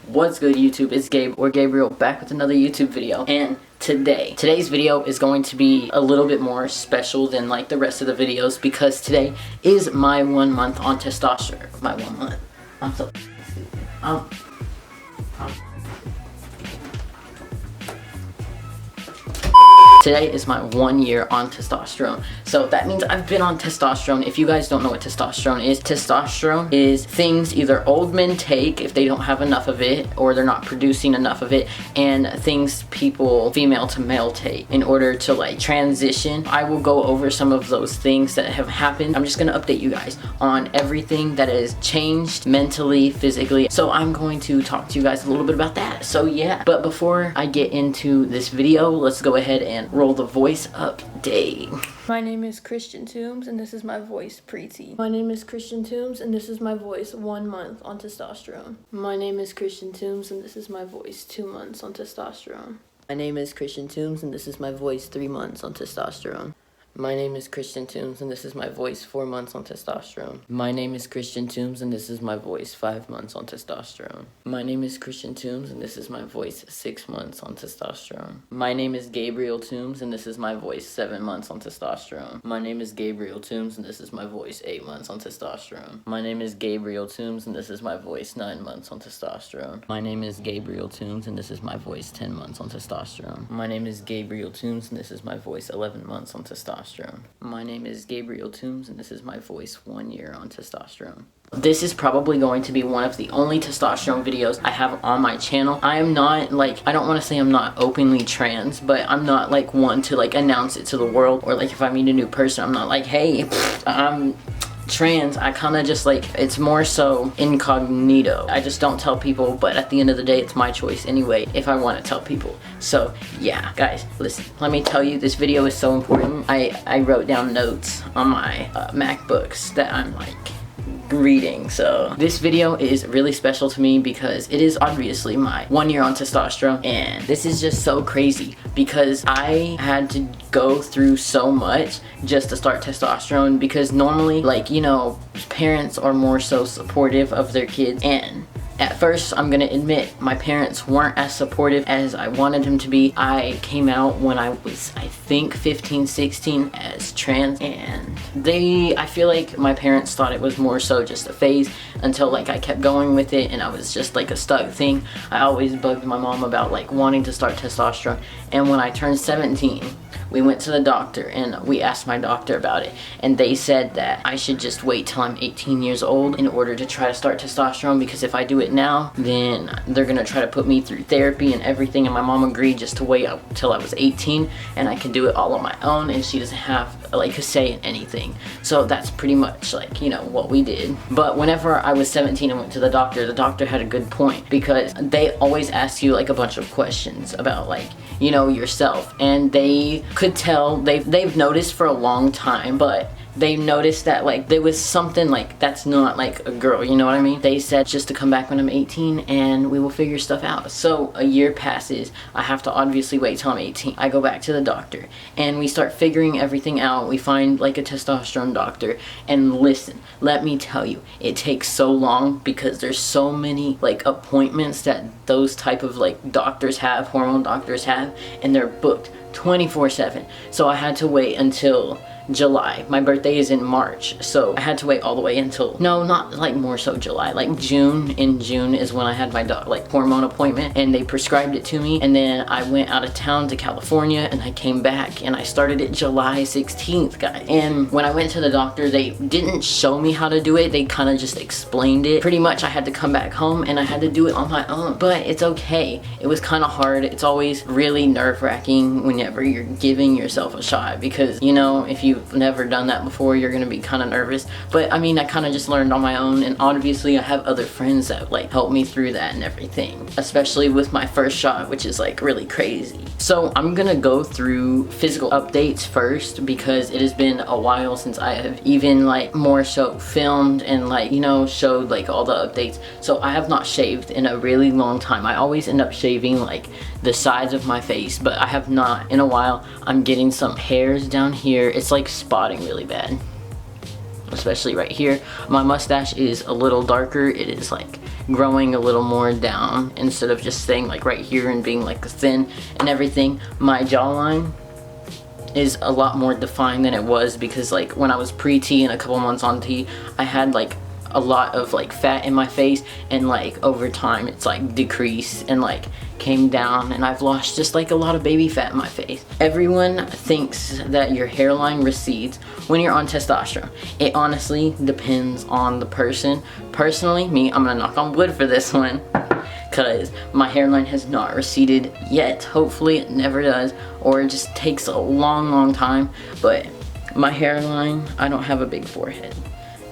What's good, YouTube? It's Gabe or Gabriel back with another YouTube video, and today's video is going to be a little bit more special than like the rest of the videos because today is my 1 month on testosterone. My 1 month. I'm so stupid. Today is my 1 year on testosterone. So that means I've been on testosterone. If you guys don't know what testosterone is things either old men take if they don't have enough of it or they're not producing enough of it, and things people, female to male, take in order to like transition. I will go over some of those things that have happened. I'm just gonna update you guys on everything that has changed mentally, physically. So I'm going to talk to you guys a little bit about that. So yeah, but before I get into this video, let's go ahead and roll the voice update. My name is Christian Toombs, and this is my voice preteen. My name is Christian Toombs, and this is my voice 1 month on testosterone. My name is Christian Toombs, and this is my voice 2 months on testosterone. My name is Christian Toombs, and this is my voice 3 months on testosterone. My name is Christian Toombs, and this is my voice 4 months on testosterone. My name is Christian Toombs, and this is my voice 5 months on testosterone. My name is Christian Toombs, and this is my voice 6 months on testosterone. My name is Gabriel Toombs, and this is my voice 7 months on testosterone. My name is Gabriel Toombs, and this is my voice 8 months on testosterone. My name is Gabriel Toombs, and this is my voice 9 months on testosterone. My name is Gabriel Toombs, and this is my voice 10 months on testosterone. My name is Gabriel Toombs, and this is my voice 11 months on testosterone. My name is Gabriel Toombs, and this is my voice 1 year on testosterone. This is probably going to be one of the only testosterone videos I have on my channel. I am not like, I don't want to say I'm not openly trans, but I'm not like one to like announce it to the world, or like if I meet a new person, I'm not like, hey, I'm trans. I kind of just like, it's more so incognito. I just don't tell people, but at the end of the day, it's my choice anyway if I want to tell people. So yeah, guys, listen, let me tell you, this video is so important. I wrote down notes on my MacBooks that I'm like reading. So this video is really special to me because it is obviously my 1 year on testosterone, and this is just so crazy because I had to go through so much just to start testosterone, because normally, like, you know, parents are more so supportive of their kids, and at first, I'm gonna admit, my parents weren't as supportive as I wanted them to be. I came out when I was, I think, 15, 16 as trans, and I feel like my parents thought it was more so just a phase until like I kept going with it and I was just like a stuck thing. I always bugged my mom about like wanting to start testosterone, and when I turned 17, we went to the doctor and we asked my doctor about it, and they said that I should just wait till I'm 18 years old in order to try to start testosterone, because if I do it now, then they're gonna try to put me through therapy and everything, and my mom agreed just to wait up till I was 18 and I can do it all on my own, and she doesn't have like a say in anything. So that's pretty much like, you know, what we did. But whenever I was 17 and went to the doctor had a good point, because they always ask you like a bunch of questions about like, you know, yourself, and they could tell, they've noticed for a long time, but they noticed that like there was something like that's not like a girl, you know what I mean? They said just to come back when I'm 18 and we will figure stuff out. So a year passes, I have to obviously wait till I'm 18. I go back to the doctor and we start figuring everything out. We find like a testosterone doctor, and listen, let me tell you, it takes so long because there's so many like appointments that those type of like doctors have, hormone doctors have, and they're booked 24/7. So I had to wait until July. My birthday is in March, so I had to wait all the way until, no, not like more so July, like June. In June is when I had my like hormone appointment, and they prescribed it to me, and then I went out of town to California and I came back and I started it July 16th, guys. And when I went to the doctor, they didn't show me how to do it, they kind of just explained it. Pretty much I had to come back home and I had to do it on my own, but it's okay. It was kind of hard. It's always really nerve-wracking whenever you're giving yourself a shot, because, you know, if you've never done that before, you're gonna be kind of nervous. But I mean, I kind of just learned on my own, and obviously I have other friends that like help me through that and everything, especially with my first shot, which is like really crazy. So I'm gonna go through physical updates first, because it has been a while since I have even like more so filmed and like, you know, showed like all the updates. So I have not shaved in a really long time. I always end up shaving like the sides of my face, but I have not in a while. I'm getting some hairs down here. It's like spotting really bad. especially right here. My mustache is a little darker. It is like growing a little more down instead of just staying like right here and being like thin and everything. My jawline is a lot more defined than it was, because like when I was pre-T and a couple months on T, I had like a lot of like fat in my face, and like over time it's like decreased and like came down, and I've lost just like a lot of baby fat in my face. Everyone thinks that your hairline recedes when you're on testosterone. It honestly depends on the person. Personally, me, I'm gonna knock on wood for this one, because my hairline has not receded yet. Hopefully it never does, or it just takes a long time. But my hairline, I don't have a big forehead,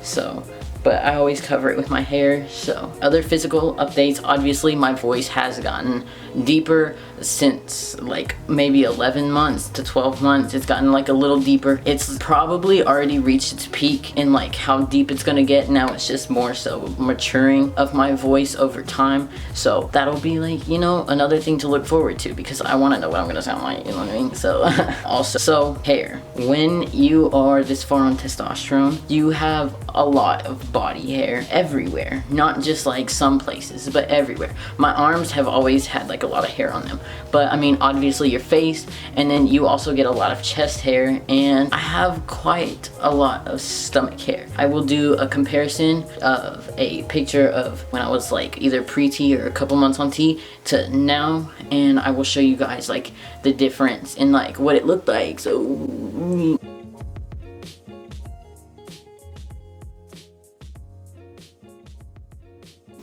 so but I always cover it with my hair. So other physical updates, obviously my voice has gotten deeper since like maybe 11 months to 12 months. It's gotten like a little deeper. It's probably already reached its peak in like how deep it's gonna get. Now it's just more so maturing of my voice over time. So that'll be like, you know, another thing to look forward to, because I want to know what I'm gonna sound like, you know what I mean? So also, so hair. When you are this far on testosterone, you have a lot of body hair everywhere, not just like some places, but everywhere. My arms have always had like a lot of hair on them, but I mean obviously your face, and then you also get a lot of chest hair, and I have quite a lot of stomach hair. I will do a comparison of a picture of when I was like either pre-T or a couple months on T to now, and I will show you guys like the difference in like what it looked like. So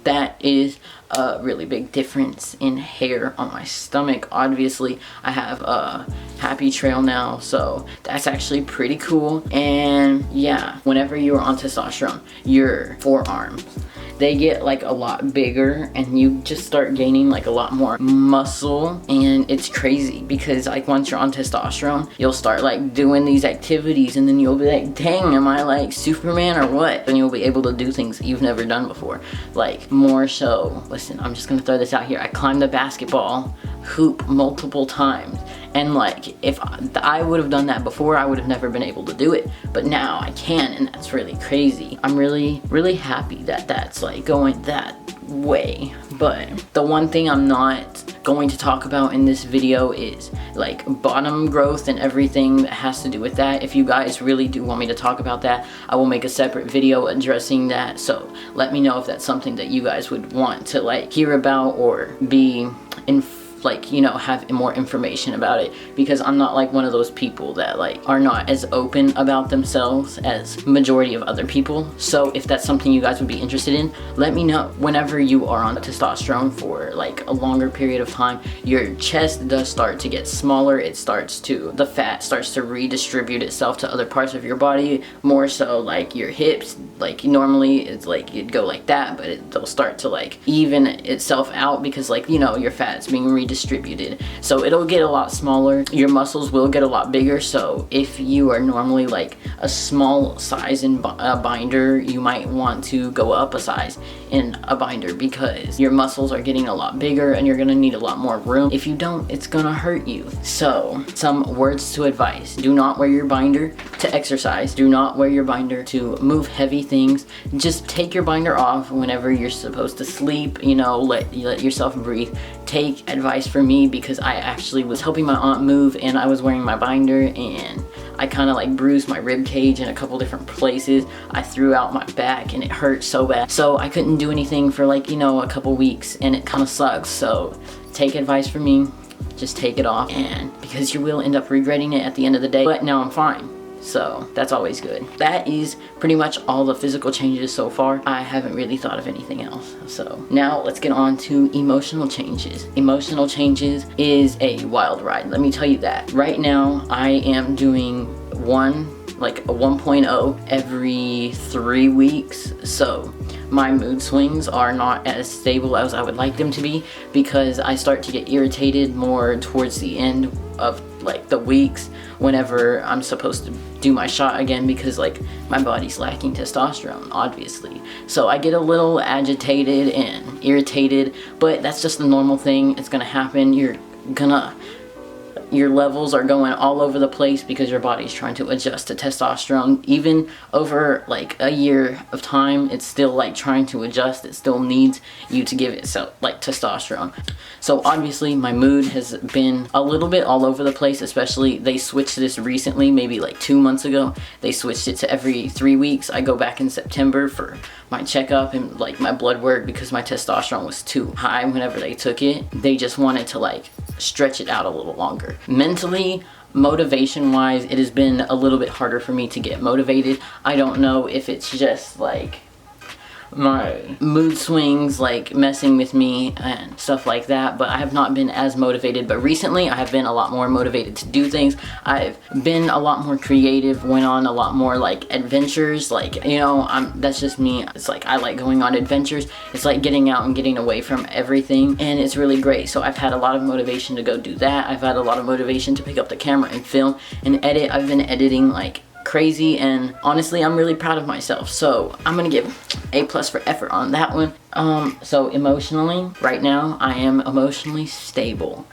that is a really big difference in hair on my stomach. Obviously I have a happy trail now, so that's actually pretty cool. And yeah, whenever you're on testosterone, your forearms, they get like a lot bigger, and you just start gaining like a lot more muscle, and it's crazy because like once you're on testosterone, you'll start like doing these activities, and then you'll be like, dang, am I like Superman or what? And you'll be able to do things that you've never done before. Like more so, listen, I'm just gonna throw this out here. I climbed the basketball hoop multiple times, and like if I would have done that before, I would have never been able to do it, but now I can, and that's really crazy. I'm really happy that that's like going that way. But the one thing I'm not going to talk about in this video is like bottom growth and everything that has to do with that. If you guys really do want me to talk about that, I will make a separate video addressing that, so let me know if that's something that you guys would want to like hear about or be like, you know, have more information about it, because I'm not like one of those people that like are not as open about themselves as majority of other people. So if that's something you guys would be interested in, let me know. Whenever you are on testosterone for like a longer period of time, your chest does start to get smaller. It starts to, the fat starts to redistribute itself to other parts of your body, more so like your hips. Like normally it's like you'd go like that, but they'll start to like even itself out, because like, you know, your fat's being redistributed. So it'll get a lot smaller. Your muscles will get a lot bigger. So if you are normally like a small size in a binder, you might want to go up a size in a binder, because your muscles are getting a lot bigger and you're gonna need a lot more room. If you don't, it's gonna hurt you. So some words to advice: do not wear your binder to exercise. Do not wear your binder to move heavy things. Just take your binder off whenever you're supposed to sleep, you know, let yourself breathe. Take advice from me, because I actually was helping my aunt move and I was wearing my binder, and I kind of like bruised my rib cage in a couple different places. I threw out my back and it hurt so bad. So I couldn't do anything for like, you know, a couple weeks, and it kind of sucks. So take advice from me, just take it off, and because you will end up regretting it at the end of the day. But now I'm fine. So that's always good. That is pretty much all the physical changes so far. I haven't really thought of anything else. So now let's get on to emotional changes. Emotional changes is a wild ride, let me tell you that. Right now I am doing like a 1.0 every 3 weeks. So my mood swings are not as stable as I would like them to be, because I start to get irritated more towards the end of like the weeks whenever I'm supposed to do my shot again, because like my body's lacking testosterone, obviously. So I get a little agitated and irritated, but that's just a normal thing. It's gonna happen. You're gonna your levels are going all over the place because your body's trying to adjust to testosterone. Even over like a year of time, it's still like trying to adjust. It still needs you to give it like testosterone. So obviously my mood has been a little bit all over the place, especially they switched this recently, maybe like 2 months ago. They switched it to every 3 weeks. I go back in September for my checkup and like my blood work because my testosterone was too high whenever they took it. They just wanted to like stretch it out a little longer. Mentally, motivation wise, it has been a little bit harder for me to get motivated. I don't know if it's just like my mood swings like messing with me and stuff like that, but I have not been as motivated. But recently I have been a lot more motivated to do things. I've been a lot more creative, went on a lot more like adventures, like, you know, that's just me. It's like I like going on adventures. It's like getting out and getting away from everything, and it's really great. So I've had a lot of motivation to go do that. I've had a lot of motivation to pick up the camera and film and edit. I've been editing like crazy, and honestly I'm really proud of myself, so I'm gonna give A+ for effort on that one. So emotionally, right now I am emotionally stable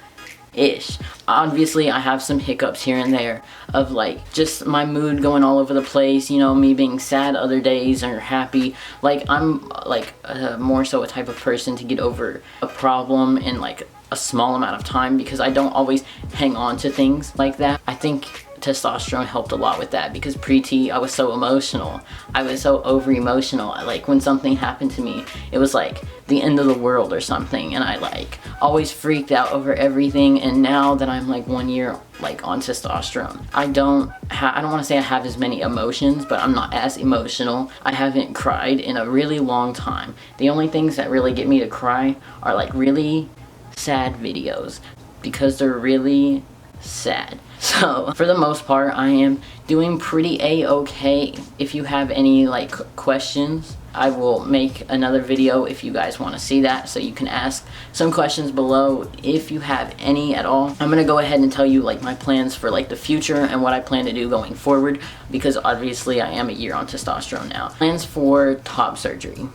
ish. Obviously I have some hiccups here and there of like just my mood going all over the place, you know, me being sad other days or happy. Like I'm like more so a type of person to get over a problem in like a small amount of time because I don't always hang on to things like that. I think testosterone helped a lot with that because pre-T I was so emotional. I was so over emotional. Like when something happened to me, it was like the end of the world or something, and I like always freaked out over everything. And now that I'm like 1 year like on testosterone, I don't want to say I have as many emotions, but I'm not as emotional. I haven't cried in a really long time. The only things that really get me to cry are like really sad videos because they're really sad. So for the most part I am doing pretty a-okay. If you have any like questions, I will make another video if you guys want to see that, so you can ask some questions below if you have any at all. I'm gonna go ahead and tell you like my plans for like the future and what I plan to do going forward, because obviously I am a year on testosterone now. Plans for top surgery.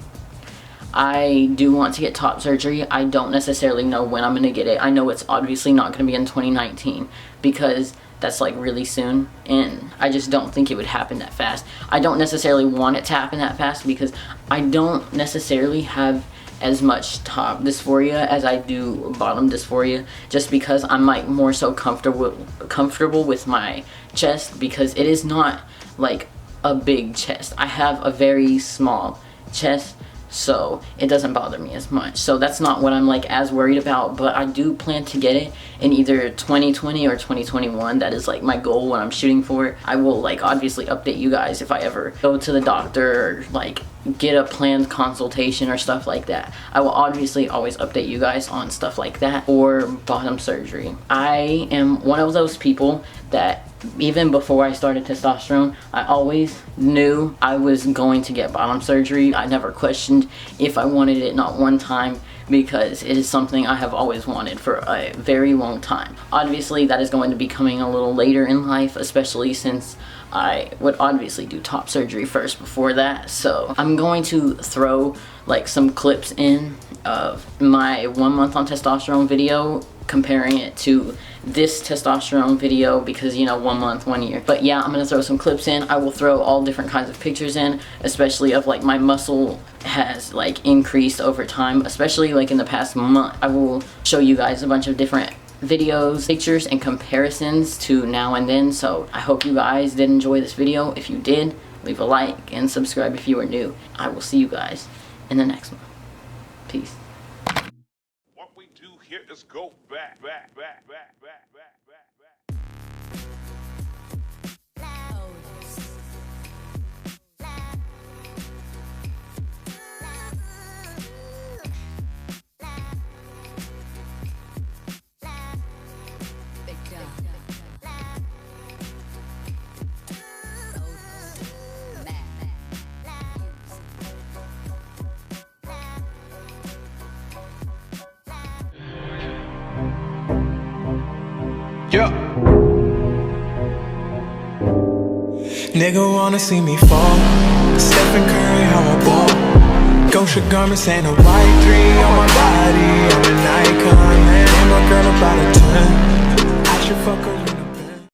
I do want to get top surgery. I don't necessarily know when I'm going to get it. I know it's obviously not going to be in 2019 because that's like really soon, and I just don't think it would happen that fast. I don't necessarily want it to happen that fast because I don't necessarily have as much top dysphoria as I do bottom dysphoria, just because I'm like more so comfortable with my chest, because it is not like a big chest. I have a very small chest, so it doesn't bother me as much. So that's not what I'm like as worried about, but I do plan to get it in either 2020 or 2021. That is like my goal, what I'm shooting for. I will like obviously update you guys if I ever go to the doctor or like get a planned consultation or stuff like that. I will obviously always update you guys on stuff like that, or bottom surgery. I am one of those people that even before I started testosterone, I always knew I was going to get bottom surgery. I never questioned if I wanted it, not one time, because it is something I have always wanted for a very long time. Obviously that is going to be coming a little later in life, especially since I would obviously do top surgery first before that. So I'm going to throw like some clips in of my 1 month on testosterone video, comparing it to this testosterone video, because, you know, 1 month, 1 year. But yeah, I'm gonna throw some clips in. I will throw all different kinds of pictures in, especially of like my muscle has like increased over time, especially like in the past month. I will show you guys a bunch of different videos, pictures, and comparisons to now and then. So I hope you guys did enjoy this video. If you did, leave a like and subscribe if you are new. I will see you guys in the next one. Peace. What we do here is go back. Yeah. Nigga wanna see me fall. Stephen Curry, how I ball. Gosha garments and a white 3 on my body. I'm an icon, man. And my girl about a 10. I should fuck her.